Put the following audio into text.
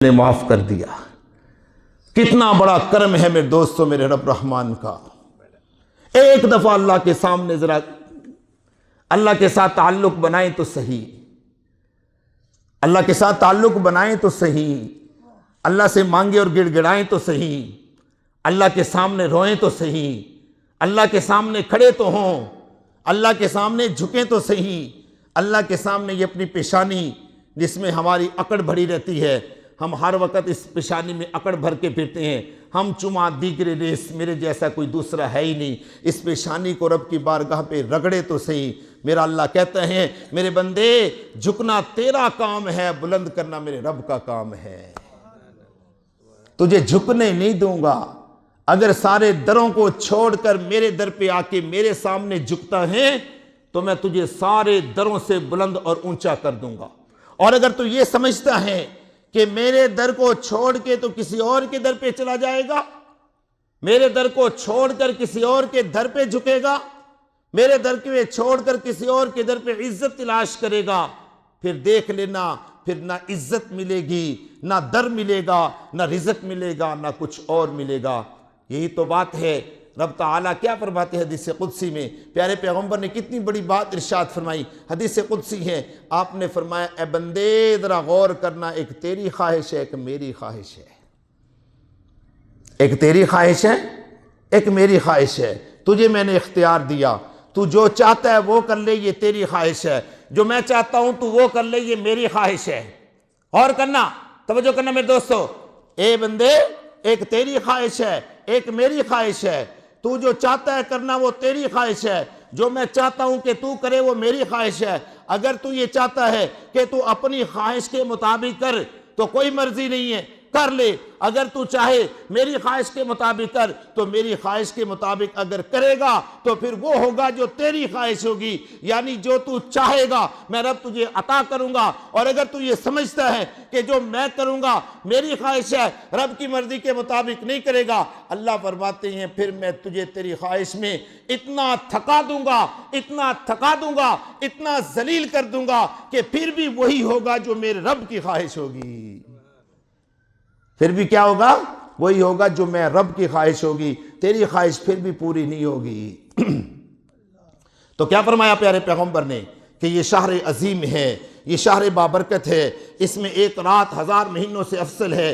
نے معاف کر دیا۔ کتنا بڑا کرم ہے میرے دوستوں میرے رب رحمان کا۔ ایک دفعہ اللہ کے سامنے ذرا اللہ کے ساتھ تعلق بنائیں تو صحیح، اللہ کے ساتھ تعلق بنائیں تو صحیح، اللہ سے مانگے اور گڑ گڑائیں تو صحیح، اللہ کے سامنے روئیں تو صحیح، اللہ کے سامنے کھڑے تو ہوں، اللہ کے سامنے جھکیں تو صحیح، اللہ کے سامنے یہ اپنی پیشانی جس میں ہماری اکڑ بھری رہتی ہے، ہم ہر وقت اس پیشانی میں اکڑ بھر کے پھرتے ہیں، ہم چما دیگر ریس میرے جیسا کوئی دوسرا ہے ہی نہیں، اس پیشانی کو رب کی بارگاہ پہ رگڑے تو صحیح۔ میرا اللہ کہتا ہے میرے بندے جھکنا تیرا کام ہے، بلند کرنا میرے رب کا کام ہے، تجھے جھکنے نہیں دوں گا۔ اگر سارے دروں کو چھوڑ کر میرے در پہ آ کے میرے سامنے جھکتا ہے تو میں تجھے سارے دروں سے بلند اور اونچا کر دوں گا، اور اگر تو یہ سمجھتا ہے کہ میرے در کو چھوڑ کے تو کسی اور کے در پہ چلا جائے گا، میرے در کو چھوڑ کر کسی اور کے در پہ جھکے گا، میرے در کے چھوڑ کر کسی اور کے در پہ عزت تلاش کرے گا، پھر دیکھ لینا پھر نہ عزت ملے گی، نہ در ملے گا، نہ رزق ملے گا، نہ کچھ اور ملے گا۔ یہی تو بات ہے۔ رب تعالیٰ کیا فرماتے ہیں حدیث قدسی میں؟ پیارے پیغمبر نے کتنی بڑی بات ارشاد فرمائی۔ حدیث قدسی ہے، آپ نے فرمایا اے بندے ذرا غور کرنا، ایک تیری خواہش ہے ایک میری خواہش ہے، ایک تیری خواہش ہے ایک میری خواہش ہے، تجھے میں نے اختیار دیا، تو جو چاہتا ہے وہ کر لے، یہ تیری خواہش ہے، جو میں چاہتا ہوں تو وہ کر لے، یہ میری خواہش ہے۔ اور کرنا، توجہ کرنا میرے دوستو، اے بندے ایک تیری خواہش ہے ایک میری خواہش ہے، تو جو چاہتا ہے کرنا وہ تیری خواہش ہے، جو میں چاہتا ہوں کہ تو کرے وہ میری خواہش ہے۔ اگر تو یہ چاہتا ہے کہ تو اپنی خواہش کے مطابق کر تو کوئی مرضی نہیں ہے، کر لے۔ اگر تو چاہے میری خواہش کے مطابق کر تو میری خواہش کے مطابق اگر کرے گا تو پھر وہ ہوگا جو تیری خواہش ہوگی، یعنی جو تو چاہے گا میں رب تجھے عطا کروں گا۔ اور اگر تو یہ سمجھتا ہے کہ جو میں کروں گا میری خواہش ہے، رب کی مرضی کے مطابق نہیں کرے گا، اللہ فرماتے ہیں پھر میں تجھے تیری خواہش میں اتنا تھکا دوں گا، اتنا تھکا دوں گا، اتنا ذلیل کر دوں گا کہ پھر بھی وہی ہوگا جو میرے رب کی خواہش ہوگی، پھر بھی کیا ہوگا؟ وہی ہوگا جو میں رب کی خواہش ہوگی، تیری خواہش پھر بھی پوری نہیں ہوگی۔ تو کیا فرمایا پیارے پیغمبر نے کہ یہ شہر عظیم ہے، یہ شہر بابرکت ہے، اس میں ایک رات 1000 مہینوں سے افضل ہے۔